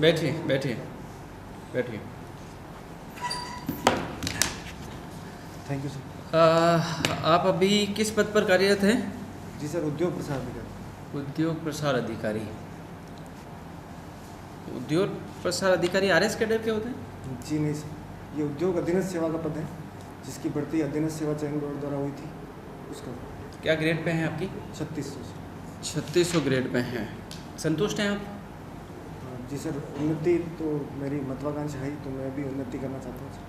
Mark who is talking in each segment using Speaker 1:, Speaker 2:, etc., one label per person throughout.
Speaker 1: बैठिए बैठिए बैठिए।
Speaker 2: Thank you sir.
Speaker 1: आप अभी किस पद पर कार्यरत हैं?
Speaker 2: जी सर, उद्योग प्रसार अधिकारी।
Speaker 1: उद्योग प्रसार अधिकारी। उद्योग प्रसार अधिकारी आरएस कैडर के होते हैं?
Speaker 2: जी नहीं सर, ये उद्योग अधीनस्थ सेवा का पद है, जिसकी भर्ती अधीनस्थ सेवा चयन बोर्ड द्वारा हुई थी, उसका।
Speaker 1: क्या ग्रेड पे हैं आपकी?
Speaker 2: 3600 सर।
Speaker 1: 3600 ग्रेड पे हैं। संतुष्ट हैं आप?
Speaker 2: जी सर, उन्नति तो मेरी महत्वाकांक्षा है, तो मैं भी उन्नति करना चाहता हूँ सर।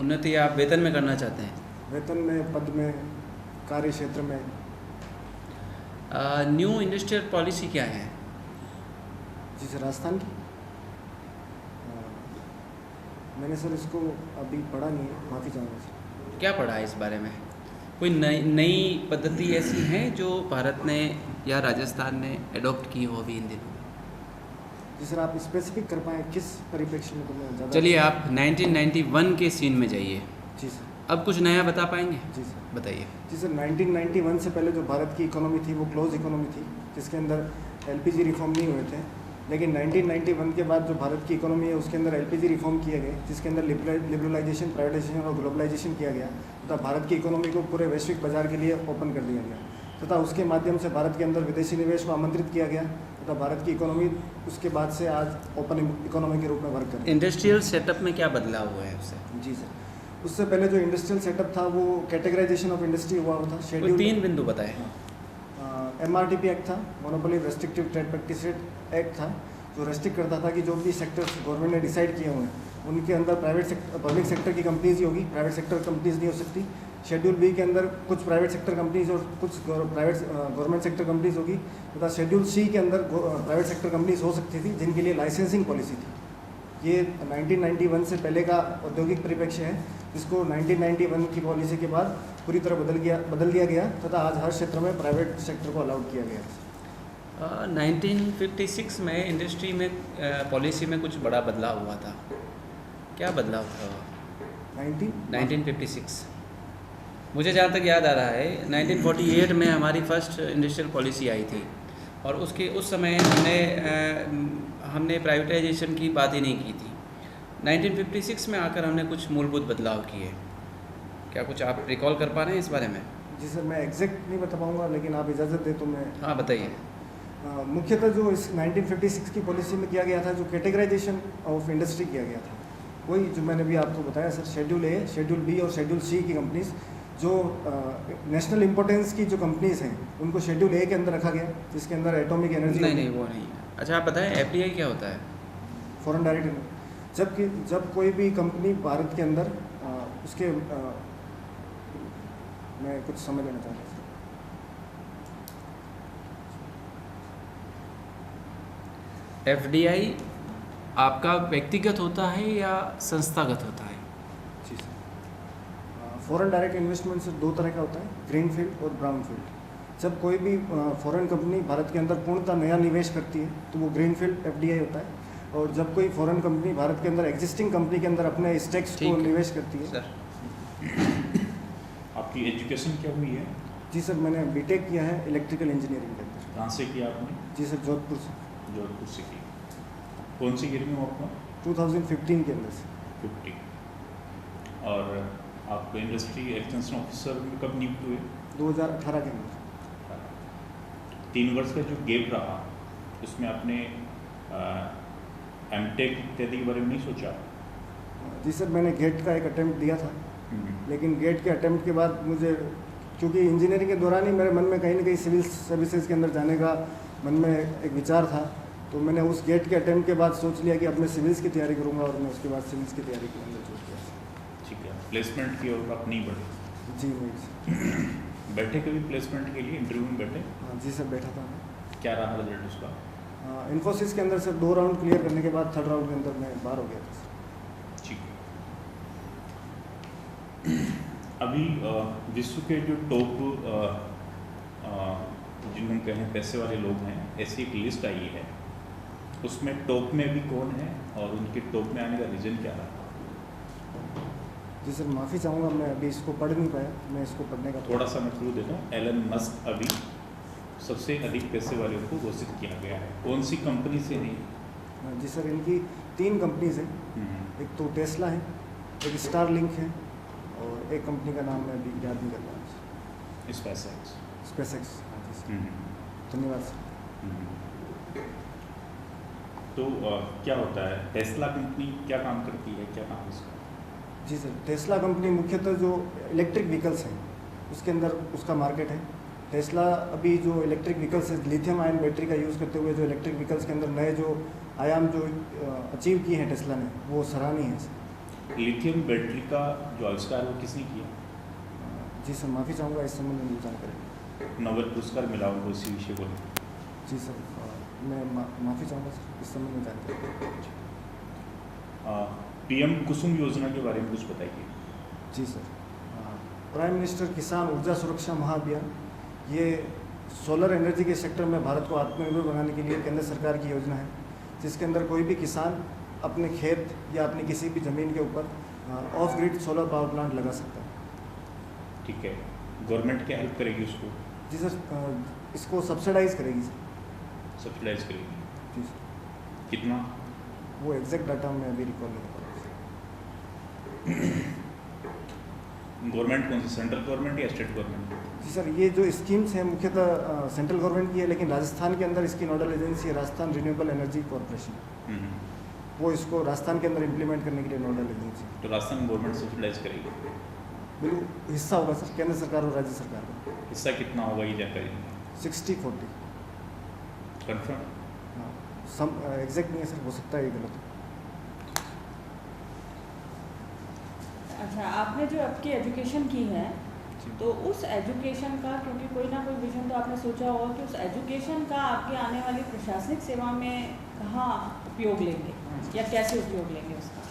Speaker 1: उन्नति आप वेतन में करना चाहते हैं?
Speaker 2: वेतन में, पद में, कार्य क्षेत्र में।
Speaker 1: न्यू इंडस्ट्रियल पॉलिसी क्या है?
Speaker 2: जी सर, राजस्थान की मैंने सर इसको अभी पढ़ा नहीं है, माफ़ी चाहूँगा सर।
Speaker 1: क्या पढ़ा है इस बारे में? कोई नई पद्धति ऐसी है जो भारत ने या राजस्थान ने एडॉप्ट की हो अभी इन दिनों?
Speaker 2: जी सर, आप स्पेसिफिक कर पाएँ किस परिप्रेक्ष्य में, तो मैं ज़्यादा।
Speaker 1: चलिए आप 1991 के सीन में जाइए।
Speaker 2: जी सर।
Speaker 1: अब कुछ नया बता पाएंगे?
Speaker 2: जी सर।
Speaker 1: बताइए।
Speaker 2: जी सर, 1991 से पहले जो भारत की इकोनॉमी थी वो क्लोज इकोनॉमी थी, जिसके अंदर एलपीजी रिफॉर्म नहीं हुए थे। लेकिन 1991 के बाद जो भारत की इकोनॉमी है उसके अंदर एलपीजी रिफॉर्म किए गए, जिसके अंदर लिबरलाइजेशन, प्राइवेटाइजेशन और ग्लोबलाइजेशन किया गया तथा भारत की इकोनॉमी को पूरे वैश्विक बाजार के लिए ओपन कर दिया गया तथा उसके माध्यम से भारत के अंदर विदेशी निवेश को आमंत्रित किया गया तथा भारत की इकोनॉमी उसके बाद से आज ओपन इकोनॉमी के रूप में वर्क कर रही है।
Speaker 1: इंडस्ट्रियल सेटअप में क्या बदलाव हुआ है उससे?
Speaker 2: जी सर, उससे पहले जो इंडस्ट्रियल सेटअप था वो कैटेगराइजेशन ऑफ इंडस्ट्री हुआ था। शेड्यूल
Speaker 1: 3 बिंदु बताएं।
Speaker 2: MRTP एक्ट था, monopoly restrictive trade practice act था, जो रेस्ट्रिक्ट करता था कि जो भी सेक्टर्स गवर्नमेंट ने डिसाइड किए हुए हैं उनके अंदर पब्लिक सेक्टर की कंपनीज ही होगी, प्राइवेट सेक्टर कंपनीज नहीं हो सकती। शेड्यूल बी के अंदर कुछ प्राइवेट सेक्टर कंपनीज और कुछ गवर्नमेंट सेक्टर कंपनीज होगी तथा शेड्यूल सी के अंदर प्राइवेट सेक्टर कंपनीज हो सकती थी जिनके लिए लाइसेंसिंग पॉलिसी थी। ये 1991 से पहले का औद्योगिक परिप्रेक्ष्य है, जिसको 1991 की पॉलिसी के बाद पूरी तरह बदल दिया गया तथा आज हर क्षेत्र में प्राइवेट सेक्टर को अलाउड किया गया है।
Speaker 1: 1956 में इंडस्ट्री में पॉलिसी में कुछ बड़ा बदलाव हुआ था। क्या बदलाव था? 1956 मुझे जहाँ तक याद आ रहा है 1948 में हमारी फर्स्ट इंडस्ट्रियल पॉलिसी आई थी और उस समय हमने प्राइवेटाइजेशन की बात ही नहीं की थी। 1956 में आकर हमने कुछ मूलभूत बदलाव किए। क्या कुछ आप रिकॉल कर पा रहे हैं इस बारे में?
Speaker 2: जी सर, मैं एग्जैक्ट नहीं बता पाऊँगा, लेकिन आप इजाज़त दें तो मैं।
Speaker 1: हाँ बताइए।
Speaker 2: मुख्यतः जो इस 1956 की पॉलिसी में किया गया था, जो कैटेगराइजेशन ऑफ इंडस्ट्री किया गया था, वही जो मैंने भी आपको बताया सर। शेड्यूल ए, शेड्यूल बी और शेड्यूल सी की कंपनीज, जो नेशनल इंपॉर्टेंस की जो कंपनीज हैं उनको शेड्यूल ए के अंदर रखा गया, जिसके अंदर एटॉमिक एनर्जी।
Speaker 1: नहीं वो नहीं है। अच्छा आप बताएं FDI क्या होता है?
Speaker 2: Foreign direct. जब कोई भी कंपनी भारत के अंदर उसके मैं कुछ समझ लेना चाहता हूँ।
Speaker 1: FDI आपका व्यक्तिगत होता है या संस्थागत होता है?
Speaker 2: जी सर, फॉरेन डायरेक्ट इन्वेस्टमेंट से दो तरह का होता है, ग्रीन फील्ड और ब्राउन फील्ड। जब कोई भी फॉरेन कंपनी भारत के अंदर पूर्णतः नया निवेश करती है तो वो ग्रीन फील्ड FDI होता है, और जब कोई फॉरेन कंपनी भारत के अंदर एग्जिस्टिंग कंपनी के अंदर अपने स्टेक्स को निवेश करती है।
Speaker 1: सर
Speaker 3: आपकी एजुकेशन क्या हुई है?
Speaker 2: जी सर, मैंने BTech किया है इलेक्ट्रिकल इंजीनियरिंग के अंदर।
Speaker 3: कहाँ से किया आपने?
Speaker 2: जी सर, जोधपुर से।
Speaker 3: जोधपुर से की। कौन सी ईयर में हो आपका?
Speaker 2: 2015 के अंदर से।
Speaker 3: 50। और आप इंडस्ट्री एक्सटेंशन ऑफिसर में कब नियुक्त हुए?
Speaker 2: 2018 के अंदर।
Speaker 3: 3 वर्ष का जो गैप रहा उसमें आपने MTech इत्यादि के बारे में नहीं सोचा?
Speaker 2: जी सर, मैंने गेट का एक अटेम्प्ट दिया था, लेकिन गेट के अटेम्प्ट के बाद मुझे, क्योंकि इंजीनियरिंग के दौरान ही मेरे मन में कहीं ना कहीं सिविल सर्विसेज के अंदर जाने का मन में एक विचार था, तो मैंने उस गेट के अटेम्प्ट के बाद सोच लिया कि अब मैं सिविल्स की तैयारी करूंगा, और मैं उसके बाद सिविल्स की तैयारी के अंदर सोच लिया।
Speaker 3: ठीक है, प्लेसमेंट की ओर आप नहीं बढ़े?
Speaker 2: जी नहीं।
Speaker 3: बैठे कभी प्लेसमेंट के लिए इंटरव्यू में बैठे?
Speaker 2: हाँ जी सर, बैठा था मैं।
Speaker 3: क्या रहा रिजल्ट उसका?
Speaker 2: इन्फोसिस के अंदर सर 2 राउंड क्लियर करने के बाद 3rd राउंड के अंदर मैं बाहर हो गया था।
Speaker 3: ठीक है। अभी विश्व के जो टॉप जिनको हम कहें पैसे वाले लोग हैं, ऐसी एक लिस्ट आई है, उसमें टॉप में भी कौन है और उनके टॉप में आने का रीज़न क्या रहा?
Speaker 2: जी सर, माफ़ी चाहूँगा, मैं अभी इसको पढ़ नहीं पाया, मैं इसको पढ़ने का
Speaker 3: थोड़ा सा मैं क्लू देता हूँ। एलन मस्क अभी सबसे अधिक पैसे वाले को घोषित किया गया है। कौन सी कंपनी से है?
Speaker 2: जी सर, इनकी 3 कंपनीज हैं। एक तो टेस्ला है, एक स्टारलिंक है, और एक कंपनी का नाम मैं अभी याद नहीं कर रहा हूँ। स्पेसएक्स। हाँ जी सर, धन्यवाद सर।
Speaker 3: तो क्या होता है टेस्ला कंपनी, क्या काम करती है, क्या काम है इसका?
Speaker 2: जी सर, टेस्ला कंपनी मुख्यतः जो इलेक्ट्रिक व्हीकल्स हैं उसके अंदर उसका मार्केट है। टेस्ला अभी जो इलेक्ट्रिक व्हीकल्स है, लिथियम आयन बैटरी का यूज़ करते हुए जो इलेक्ट्रिक व्हीकल्स के अंदर नए जो आयाम जो अचीव किए हैं टेस्ला ने, वो सराहनीय है सर।
Speaker 3: लिथियम बैटरी का जो आविष्कार वो किसने किया?
Speaker 2: जी सर, माफ़ी चाहूँगा, इस संबंध में जानकारी।
Speaker 3: नोबेल पुरस्कार मिला उनको इसी विषय को।
Speaker 2: जी सर, मैं माफ़ी चाहूँगा सर, इस संबंध में जानकारी।
Speaker 3: पीएम कुसुम योजना के बारे में कुछ बताइए।
Speaker 2: जी सर, प्राइम मिनिस्टर किसान ऊर्जा सुरक्षा महाअभियान, ये सोलर एनर्जी के सेक्टर में भारत को आत्मनिर्भर बनाने के लिए केंद्र सरकार की योजना है, जिसके अंदर कोई भी किसान अपने खेत या अपनी किसी भी ज़मीन के ऊपर of grid solar power plant लगा सकता है।
Speaker 3: ठीक है, गवर्नमेंट क्या हेल्प करेगी उसको?
Speaker 2: जी सर, इसको सब्सिडाइज करेगी सर।
Speaker 3: सब्सिडाइज करेगी?
Speaker 2: जी सर।
Speaker 3: कितना?
Speaker 2: वो एग्जैक्ट डाटा मैं अभी रिकॉल नहीं कर पा
Speaker 3: गवर्नमेंट कौन सी, सेंट्रल गवर्नमेंट या स्टेट गवर्नमेंट?
Speaker 2: जी सर, ये जो स्कीम्स हैं मुख्यतः सेंट्रल गवर्नमेंट की है, लेकिन राजस्थान के अंदर इसकी नोडल एजेंसी है राजस्थान रिन्यूएबल एनर्जी कॉरपोरेशन। वो इसको राजस्थान के अंदर इम्प्लीमेंट करने के लिए नोडल एजेंसी।
Speaker 3: तो राजस्थान गवर्नमेंट सब्सिडाइज करेगी?
Speaker 2: बिल्कुल, हिस्सा होगा सर केंद्र सरकार और राज्य सरकार का।
Speaker 3: हिस्सा कितना होगा ये जानकारी?
Speaker 2: 60-40।
Speaker 3: कन्फर्म?
Speaker 2: हाँ, सम एग्जैक्ट नहीं है सर, हो सकता है ये गलत हो।
Speaker 4: अच्छा, आपने जो आपकी एजुकेशन की है, तो उस एजुकेशन का, क्योंकि कोई ना कोई विजन तो आपने सोचा होगा कि उस एजुकेशन का आपकी आने वाली प्रशासनिक सेवा में कहाँ उपयोग लेंगे या कैसे उपयोग लेंगे उसका?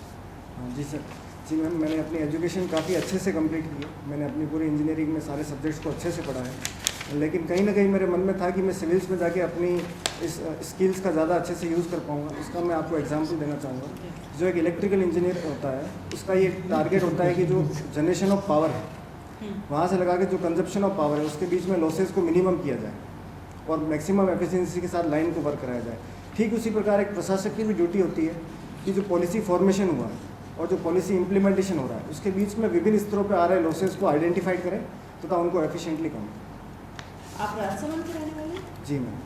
Speaker 2: हाँ जी सर, जी मैम, मैंने अपनी एजुकेशन काफ़ी अच्छे से कंप्लीट की है। मैंने अपनी पूरी इंजीनियरिंग में सारे सब्जेक्ट्स को अच्छे से पढ़ा है, लेकिन कहीं ना कहीं मेरे मन में था कि मैं सिविल्स में जाके अपनी इस स्किल्स का ज़्यादा अच्छे से यूज़ कर पाऊँगा। उसका मैं आपको एग्जांपल देना चाहूँगा। जो एक इलेक्ट्रिकल इंजीनियर होता है, उसका ये टारगेट होता है कि जो जनरेशन ऑफ पावर है वहाँ से लगा के जो कंजप्शन ऑफ पावर है उसके बीच में लॉसेज को मिनिमम किया जाए और मैक्सिमम एफिशिएंसी के साथ लाइन को वर्क कराया जाए। ठीक उसी प्रकार एक प्रशासक की भी ड्यूटी होती है कि जो पॉलिसी फॉर्मेशन हुआ है और जो पॉलिसी इम्प्लीमेंटेशन हो रहा है उसके बीच में विभिन्न स्तरों पर आ रहे लॉसेज को आइडेंटिफाइड करें तथा उनको एफिशिएंटली कम करें।
Speaker 4: आप राजसमंद के रहने वाले?
Speaker 2: जी मैम।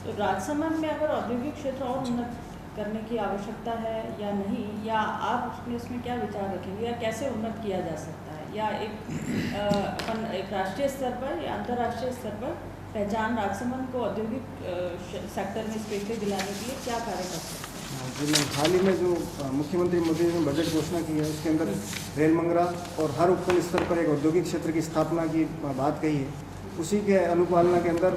Speaker 4: तो राजसमंद में अगर औद्योगिक क्षेत्र और उन्नत करने की आवश्यकता है या नहीं, या आप उसमें क्या विचार रखेंगे, या कैसे उन्नत किया जा सकता है, या अपन एक राष्ट्रीय स्तर पर या अंतर्राष्ट्रीय स्तर पर पहचान राजसमंद को औद्योगिक सेक्टर में स्पेशली दिलाने के लिए क्या कार्य कर सकते हैं?
Speaker 2: जी मैम, हाल ही में जो मुख्यमंत्री मोदी ने बजट घोषणा की है उसके अंदर रेल मंगरा और हर उपखंड स्तर पर एक औद्योगिक क्षेत्र की स्थापना की बात कही है। उसी के अनुपालना के अंदर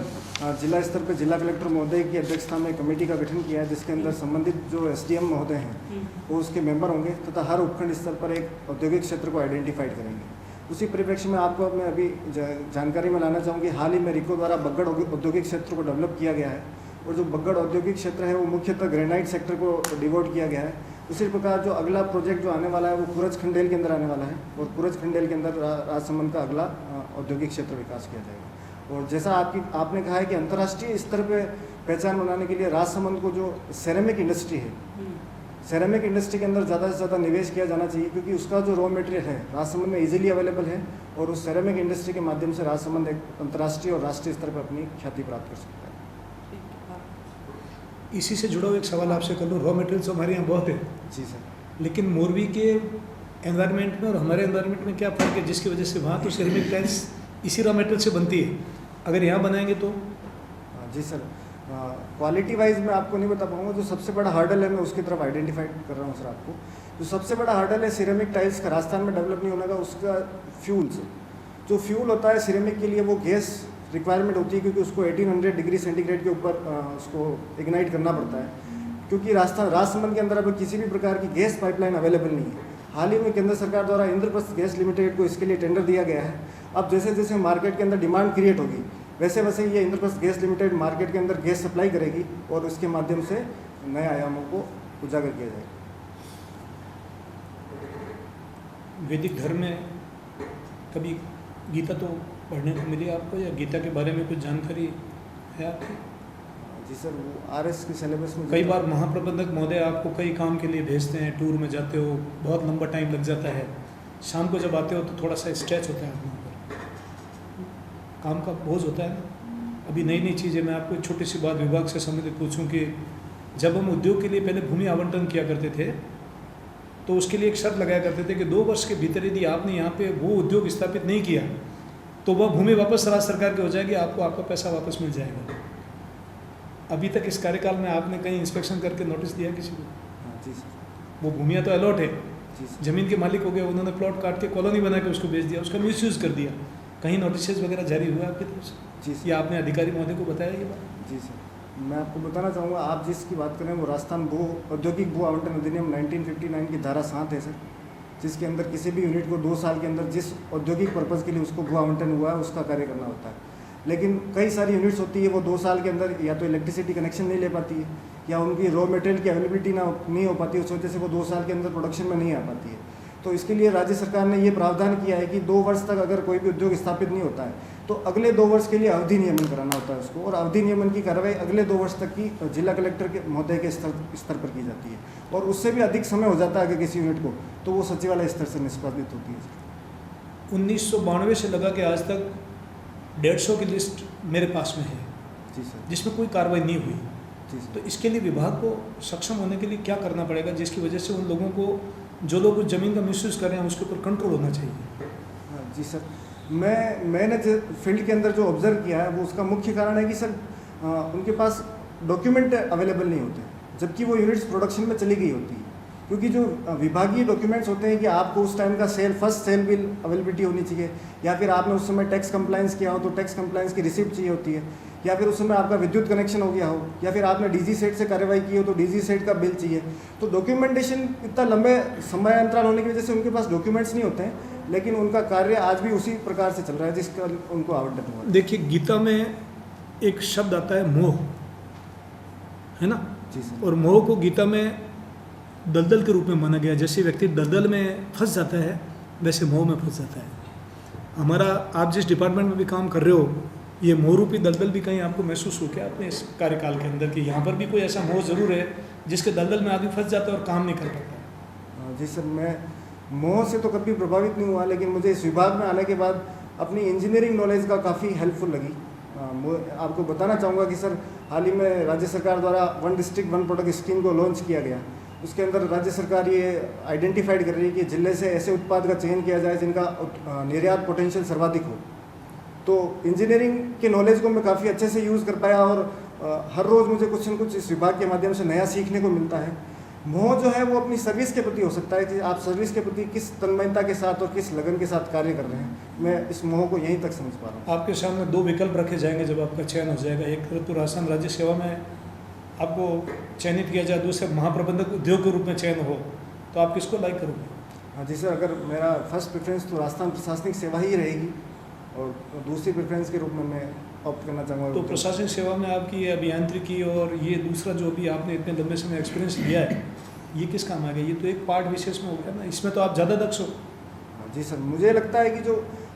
Speaker 2: जिला स्तर पर जिला कलेक्टर महोदय की अध्यक्षता में कमेटी का गठन किया है, जिसके अंदर संबंधित जो एसडीएम महोदय हैं वो उसके मेंबर होंगे तथा हर उपखंड स्तर पर एक औद्योगिक क्षेत्र को आइडेंटिफाइड करेंगे। उसी परिप्रेक्ष्य में आपको मैं अभी जानकारी में लाना चाहूँगी, हाल ही में रिको द्वारा बग्गड़ औद्योगिक क्षेत्र को डेवलप किया गया है और जो बग्गड़ औद्योगिक क्षेत्र है वो मुख्यतः ग्रेनाइट सेक्टर को डिवोट किया गया है। उसी प्रकार जो अगला प्रोजेक्ट जो आने वाला है वो कुरज खंडेल के अंदर आने वाला है और कुरज खंडेल के अंदर राजसमंद का अगला औद्योगिक क्षेत्र विकास किया जाएगा। और जैसा आपने कहा है कि अंतर्राष्ट्रीय स्तर पे पहचान बनाने के लिए राजसमंद को जो सेरेमिक इंडस्ट्री है, सेरेमिक इंडस्ट्री के अंदर ज़्यादा से ज़्यादा निवेश किया जाना चाहिए, क्योंकि उसका जो रॉ मटेरियल है राजसमंद में इजीली अवेलेबल है और उस सेरेमिक इंडस्ट्री के माध्यम से राजसमंद एक अंतर्राष्ट्रीय और राष्ट्रीय स्तर पर अपनी ख्याति प्राप्त कर सकता है।
Speaker 5: इसी से जुड़ा हुआ एक सवाल आपसे कर लूँ। रॉ मटेरियल तो हमारे यहाँ बहुत है
Speaker 2: जी सर,
Speaker 5: लेकिन मोरबी के एनवायरनमेंट में और हमारे एनवायरनमेंट में क्या फ़र्क है जिसकी वजह से वहाँ तो सेरेमिक टाइल्स इसी रॉ मटेरियल से बनती है, अगर यहाँ बनाएंगे तो?
Speaker 2: जी सर, क्वालिटी वाइज मैं आपको नहीं बता पाऊँगा। जो सबसे बड़ा हर्डल है मैं उसकी तरफ आइडेंटिफाइड कर रहा हूँ सर आपको। जो सबसे बड़ा हर्डल है सिरेमिक टाइल्स का राजस्थान में डेवलप नहीं होने का, उसका फ्यूल्स। जो फ्यूल होता है सिरेमिक के लिए वो गैस रिक्वायरमेंट होती है, क्योंकि उसको 1800 डिग्री सेंटीग्रेड के ऊपर उसको इग्नाइट करना पड़ता है, क्योंकि राजसमंद के अंदर अब किसी भी प्रकार की गैस पाइपलाइन अवेलेबल नहीं है। हाल ही में केंद्र सरकार द्वारा इंद्रप्रस्थ गैस लिमिटेड को इसके लिए टेंडर दिया गया है। अब जैसे जैसे मार्केट के अंदर डिमांड क्रिएट होगी वैसे वैसे ये इंद्रप्रस्थ गैस लिमिटेड मार्केट के अंदर गैस सप्लाई करेगी और उसके माध्यम से नए आयामों को उजागर किया जाएगा।
Speaker 5: वैदिक धर्म में कभी गीता तो पढ़ने को मिली आपको, या गीता के बारे में कुछ जानकारी है आपकी?
Speaker 2: जी सर, वो आरएस के सिलेबस में
Speaker 5: कई बार महाप्रबंधक महोदय आपको कई काम के लिए भेजते हैं, टूर में जाते हो, बहुत लंबा टाइम लग जाता है, शाम को जब आते हो तो थोड़ा सा स्ट्रेच होता है अपने ऊपर, काम का बोझ होता है ना। अभी नई नई चीज़ें, मैं आपको एक छोटी सी बात विभाग से संबंधित पूछूं कि जब हम उद्योग के लिए पहले भूमि आवंटन किया करते थे तो उसके लिए एक शर्त लगाया करते थे कि 2 वर्ष के भीतर यदि आपने यहाँ पे वो उद्योग स्थापित नहीं किया तो वह भूमि वापस राज्य सरकार की हो जाएगी, आपको आपका पैसा वापस मिल जाएगा। अभी तक इस कार्यकाल में आपने कहीं इंस्पेक्शन करके नोटिस दिया किसी को?
Speaker 2: हाँ जी सर।
Speaker 5: वो भूमिया तो अलॉट है,
Speaker 2: जी सर।
Speaker 5: जमीन के मालिक हो गए, उन्होंने प्लॉट काट के कॉलोनी बना के उसको बेच दिया, उसका मिसयूज़ कर दिया, कहीं नोटिस वगैरह जारी हुआ आपकी तरफ से?
Speaker 2: जी सर।
Speaker 5: या आपने अधिकारी महोदय को बताया ये बात?
Speaker 2: जी सर, मैं आपको बताना चाहूँगा, आप जिसकी बात कर रहे हैं वो राजस्थान औद्योगिक भू आवंटन अधिनियम 1959 की धारा 7 है सर, जिसके अंदर किसी भी यूनिट को 2 साल के अंदर जिस औद्योगिक पर्पज़ के लिए उसको भू आवंटन हुआ है उसका कार्य करना होता है। लेकिन कई सारी यूनिट्स होती है वो 2 साल के अंदर या तो इलेक्ट्रिसिटी कनेक्शन नहीं ले पाती है या उनकी रॉ मटेरियल की अवेलेबिलिटी नहीं हो पाती है, उस वजह से वो 2 साल के अंदर प्रोडक्शन में नहीं आ पाती है। तो इसके लिए राज्य सरकार ने ये प्रावधान किया है कि 2 वर्ष तक अगर कोई भी उद्योग स्थापित नहीं होता है तो अगले 2 वर्ष के लिए अवधि नियमन कराना होता है उसको, और अवधि नियमन की कार्रवाई अगले 2 वर्ष तक की जिला कलेक्टर के महोदय के स्तर पर की जाती है, और उससे भी अधिक समय हो जाता है अगर किसी यूनिट को तो वो सचिवालय स्तर से निष्पादित होती है।
Speaker 5: 1992 से लगा के आज तक 150 की लिस्ट मेरे पास में है
Speaker 2: जी सर।
Speaker 5: जिसमें कोई कार्रवाई नहीं हुई।
Speaker 2: जी सर।
Speaker 5: तो इसके लिए विभाग को सक्षम होने के लिए क्या करना पड़ेगा जिसकी वजह से उन लोगों को, जो लोग उस जमीन का मिसयूज़ कर रहे हैं, उसके ऊपर कंट्रोल होना चाहिए?
Speaker 2: हाँ जी सर, मैंने जो फील्ड के अंदर जो ऑब्जर्व किया है वो उसका मुख्य कारण है कि सर उनके पास डॉक्यूमेंट अवेलेबल नहीं होते जबकि वो यूनिट्स प्रोडक्शन में चली गई होती है, क्योंकि जो विभागीय डॉक्यूमेंट्स होते हैं कि आपको उस टाइम का फर्स्ट सेल बिल अवेलेबिलिटी होनी चाहिए, या फिर आपने उस समय टैक्स कंप्लायंस किया हो तो टैक्स कंप्लायंस की रिसिप्ट चाहिए होती है, या फिर उस समय आपका विद्युत कनेक्शन हो गया हो, या फिर आपने डीजी सेट से कार्रवाई की हो तो डीजी सेट का बिल चाहिए। तो डॉक्यूमेंटेशन इतना लंबे समय अंतराल होने की वजह से उनके पास डॉक्यूमेंट्स नहीं होते हैं, लेकिन उनका कार्य आज भी उसी प्रकार से चल रहा है जिसका उनको आवंटन हुआ।
Speaker 5: देखिए, गीता में एक शब्द आता है मोह, है ना?
Speaker 2: जी सर।
Speaker 5: और मोह को गीता में दलदल के रूप में माना गया। जैसे व्यक्ति दलदल में फंस जाता है वैसे मोह में फंस जाता है। हमारा, आप जिस डिपार्टमेंट में भी काम कर रहे हो, ये मोह रूपी दलदल भी कहीं आपको महसूस हो क्या अपने इस कार्यकाल के अंदर कि यहाँ पर भी कोई ऐसा मोह ज़रूर है जिसके दलदल में आदमी फंस जाता है और काम नहीं कर पाता?
Speaker 2: जी सर, मैं मोह से तो कभी प्रभावित नहीं हुआ, लेकिन मुझे इस विभाग में आने के बाद अपनी इंजीनियरिंग नॉलेज का काफ़ी हेल्पफुल लगी। आपको बताना चाहूँगा कि सर हाल ही में राज्य सरकार द्वारा 1 डिस्ट्रिक्ट 1 प्रोडक्ट स्कीम को लॉन्च किया गया। उसके अंदर राज्य सरकार ये आइडेंटिफाइड कर रही है कि जिले से ऐसे उत्पाद का चयन किया जाए जिनका निर्यात पोटेंशियल सर्वाधिक हो। तो इंजीनियरिंग के नॉलेज को मैं काफ़ी अच्छे से यूज़ कर पाया, और हर रोज़ मुझे कुछ न कुछ इस विभाग के माध्यम से नया सीखने को मिलता है। मोह जो है वो अपनी सर्विस के प्रति हो सकता है कि आप सर्विस के प्रति किस तन्मयता के साथ और किस लगन के साथ कार्य कर रहे हैं। मैं इस मोह को यहीं तक समझ पा रहा हूँ।
Speaker 5: आपके सामने 2 विकल्प रखे जाएंगे जब आपका चयन हो जाएगा। एक तरफ तो राजस्थान राज्य सेवा में आपको चयनित किया जाए, दूसरे महाप्रबंधक उद्योग के रूप में चयन हो, तो आप किसको लाइक करोगे?
Speaker 2: हाँ जी सर, अगर मेरा फर्स्ट प्रेफरेंस तो राजस्थान प्रशासनिक सेवा ही रहेगी, और दूसरी प्रेफरेंस के रूप में मैं ऑप्ट करना चाहूँगा।
Speaker 5: तो प्रशासनिक सेवा में आपकी ये अभियांत्रिकी और ये दूसरा जो भी आपने इतने लंबे समय एक्सपीरियंस लिया है, ये किस काम आ गया? ये तो एक पार्ट विशेष में हो गया ना, इसमें तो आप ज़्यादा दक्ष हो।
Speaker 2: जी सर, मुझे लगता है कि जो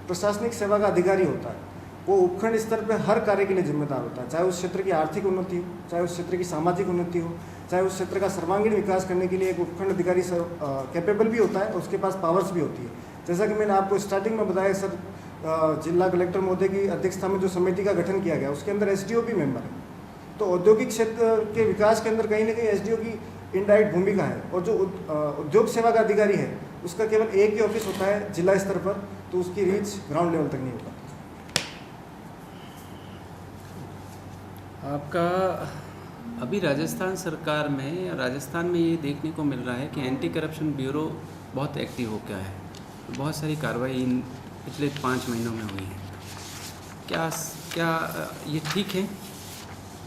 Speaker 2: प्रशासनिक सेवा का अधिकारी होता है वो उपखंड स्तर पर हर कार्य के लिए जिम्मेदार होता है, चाहे उस क्षेत्र की आर्थिक उन्नति हो, चाहे उस क्षेत्र की सामाजिक उन्नति हो, चाहे उस क्षेत्र का सर्वांगीण विकास करने के लिए एक उपखंड अधिकारी कैपेबल भी होता है, उसके पास पावर्स भी होती है। जैसा कि मैंने आपको स्टार्टिंग में बताया सर, जिला कलेक्टर महोदय की अध्यक्षता में जो समिति का गठन किया गया उसके अंदर एसडीओ भी मेंबर है। तो औद्योगिक क्षेत्र के विकास के अंदर कहीं ना कहीं एसडीओ की इनडायरेक्ट भूमिका है, और जो उद्योग सेवा का अधिकारी है उसका केवल एक ही ऑफिस होता है जिला स्तर पर, तो उसकी रीच ग्राउंड लेवल तक नहीं होता।
Speaker 1: आपका अभी राजस्थान सरकार में, राजस्थान में ये देखने को मिल रहा है कि एंटी करप्शन ब्यूरो बहुत एक्टिव हो गया है, बहुत सारी कार्रवाई इन पिछले 5 महीनों में हुई है। क्या ये ठीक है?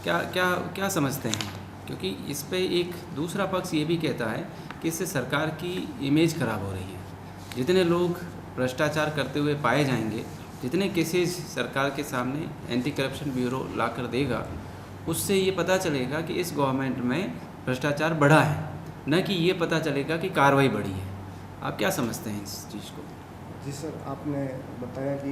Speaker 1: क्या समझते हैं? क्योंकि इस पे एक दूसरा पक्ष ये भी कहता है कि इससे सरकार की इमेज खराब हो रही है। जितने लोग भ्रष्टाचार करते हुए पाए जाएंगे, जितने केसेस सरकार के सामने एंटी करप्शन ब्यूरो ला कर देगा, उससे ये पता चलेगा कि इस गवर्नमेंट में भ्रष्टाचार बढ़ा है, न कि ये पता चलेगा कि कार्रवाई बढ़ी है। आप क्या समझते हैं इस चीज़ को?
Speaker 2: जी सर, आपने बताया कि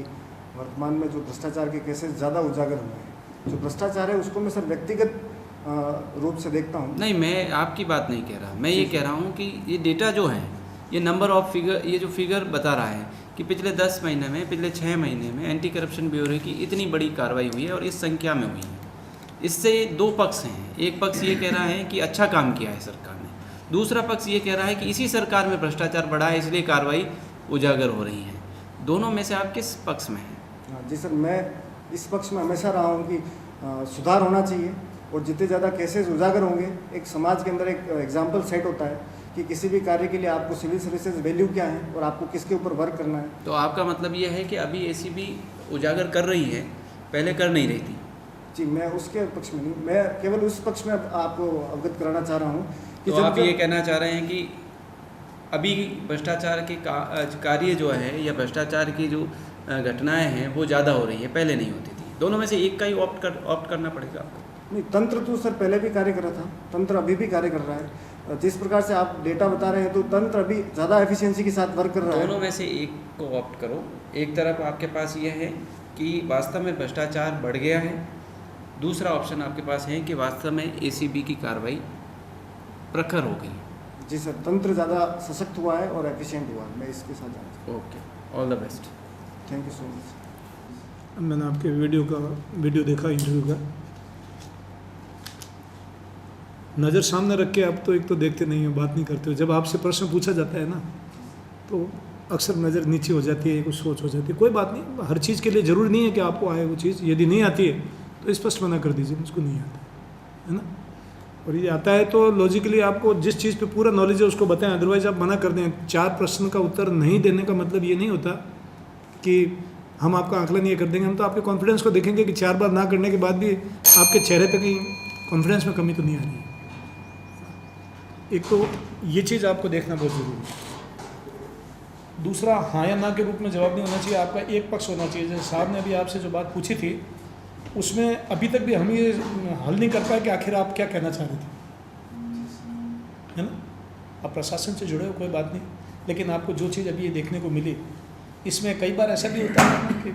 Speaker 2: वर्तमान में जो भ्रष्टाचार के केसेस ज़्यादा उजागर हुए हैं, जो भ्रष्टाचार है उसको मैं सर व्यक्तिगत रूप से देखता हूँ।
Speaker 1: नहीं, मैं आपकी बात नहीं कह रहा, मैं ये कह रहा हूँ कि ये डेटा जो है, ये नंबर ऑफ फिगर, ये जो फिगर बता रहा है कि पिछले 10 महीने में, पिछले 6 महीने में एंटी करप्शन ब्यूरो की इतनी बड़ी कार्रवाई हुई है और इस संख्या में हुई है। इससे दो पक्ष हैं। एक पक्ष ये कह रहा है कि अच्छा काम किया है सरकार ने, दूसरा पक्ष ये कह रहा है कि इसी सरकार में भ्रष्टाचार बढ़ा है इसलिए कार्रवाई उजागर हो रही है। दोनों में से आप किस पक्ष में हैं?
Speaker 2: जी सर, मैं इस पक्ष में हमेशा रहा हूँ कि सुधार होना चाहिए और जितने ज़्यादा केसेस उजागर होंगे, एक समाज के अंदर एक एग्जाम्पल सेट होता है कि किसी भी कार्य के लिए आपको सिविल सर्विसेज वैल्यू क्या है और आपको किसके ऊपर वर्क करना है।
Speaker 1: तो आपका मतलब ये है कि अभी एसीबी उजागर कर रही है, पहले कर नहीं रही थी?
Speaker 2: जी, मैं उसके पक्ष में नहीं, मैं केवल उस पक्ष में आपको अवगत कराना चाह रहा हूँ कि
Speaker 1: तो आप ये कहना चाह रहे हैं कि अभी भ्रष्टाचार के कार्य जो है या भ्रष्टाचार की जो घटनाएं हैं वो ज़्यादा हो रही है, पहले नहीं होती थी। दोनों में से एक का ही ऑप्ट करना पड़ेगा आपको।
Speaker 2: नहीं, तंत्र तो सर पहले भी कार्य कर रहा था, तंत्र अभी भी कार्य कर रहा है। जिस प्रकार से आप डेटा बता रहे हैं तो तंत्र अभी ज़्यादा एफिशिएंसी के साथ वर्क कर रहा है।
Speaker 1: दोनों में से एक को ऑप्ट करो। एक तरफ आपके पास ये है कि वास्तव में भ्रष्टाचार बढ़ गया है, दूसरा ऑप्शन आपके पास है कि वास्तव में एसीबी की कार्रवाई प्रखर हो गई।
Speaker 2: जी सर, तंत्र ज़्यादा सशक्त हुआ है और एफिशिएंट हुआ है, मैं इसके साथ जानता हूँ।
Speaker 1: Okay, all the best.
Speaker 2: Thank you so much.
Speaker 5: मैंने आपके वीडियो देखा इंटरव्यू का, नज़र सामने रख के आप तो एक तो देखते नहीं हो, बात नहीं करते हो। जब आपसे प्रश्न पूछा जाता है ना तो अक्सर नज़र नीचे हो जाती है, कुछ सोच हो जाती है। कोई बात नहीं, हर चीज़ के लिए ज़रूरी नहीं है कि आपको आए वो चीज़। यदि नहीं आती है तो स्पष्ट मना कर दीजिए, मुझको नहीं आता है ना। और ये आता है तो लॉजिकली आपको जिस चीज़ पे पूरा नॉलेज है उसको बताएं, अदरवाइज आप मना कर दें। 4 प्रश्न का उत्तर नहीं देने का मतलब ये नहीं होता कि हम आपका आकलन ये कर देंगे। हम तो आपके कॉन्फिडेंस को देखेंगे कि 4 बार ना करने के बाद भी आपके चेहरे पे कहीं कॉन्फिडेंस में कमी तो नहीं आ रही है। एक तो ये चीज़ आपको देखना बहुत ज़रूरी है। दूसरा, हाँ या ना के रूप में जवाब नहीं होना चाहिए, आपका एक पक्ष होना चाहिए। जैसे साहब ने अभी आपसे जो बात पूछी थी उसमें अभी तक भी हम ये हल नहीं कर पाए कि आखिर आप क्या कहना चाह रहे थे, है ना। आप प्रशासन से जुड़े हो, कोई बात नहीं, लेकिन आपको जो चीज़ अभी ये देखने को मिली इसमें कई बार ऐसा भी होता है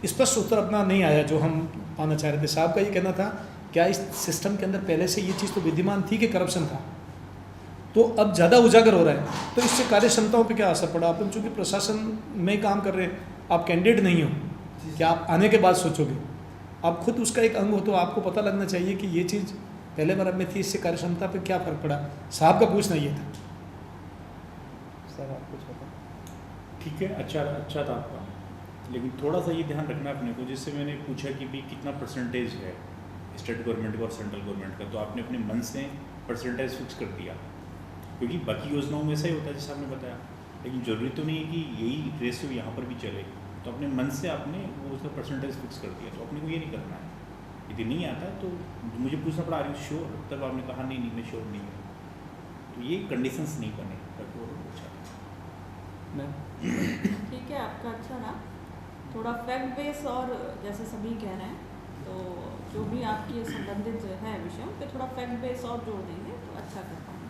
Speaker 5: कि स्पष्ट उत्तर अपना नहीं आया जो हम पाना चाह रहे थे। साहब का ये कहना था, क्या इस सिस्टम के अंदर पहले से ये चीज़ तो विद्यमान थी कि करप्शन था, तो अब ज़्यादा उजागर हो रहा है, तो इससे कार्य क्षमताओं पर क्या असर पड़ा। आप चूँकि प्रशासन में काम कर रहे हैं, आप कैंडिडेट नहीं हो, क्या आप आने के बाद सोचोगे, आप खुद उसका एक अंग हो, तो आपको पता लगना चाहिए कि ये चीज़ पहले बार में थी, इससे कार्य क्षमता पर क्या फ़र्क पड़ा। साहब का पूछना ये था।
Speaker 1: सर आप कुछ बताओ।
Speaker 3: ठीक है, अच्छा था आपका, लेकिन थोड़ा सा ये ध्यान रखना अपने को। जैसे मैंने पूछा कि भाई कितना परसेंटेज है स्टेट गवर्नमेंट का और सेंट्रल गवर्नमेंट का, तो आपने अपने मन से परसेंटेज फिक्स कर दिया, क्योंकि बाकी योजनाओं में ऐसा ही होता है जैसे आपने बताया। लेकिन ज़रूरी तो नहीं है कि यही रेशियो यहाँ पर भी चले, तो अपने मन से आपने वो उसका परसेंटेज फिक्स कर दिया। तो अपने को ये नहीं करना है। यदि नहीं आता तो मुझे पूछना पड़ा, आर यू श्योर, तब आपने कहा नहीं मैं श्योर नहीं हूँ। तो ये कंडीशंस नहीं बने।
Speaker 4: ठीक है, आपका अच्छा रहा, थोड़ा फैक्ट बेस, और जैसे सभी कह रहे हैं तो जो भी आपकी संबंधित है विषयों पे थोड़ा फैक्ट बेस और जोड़ देंगे तो अच्छा कर पाएंगे।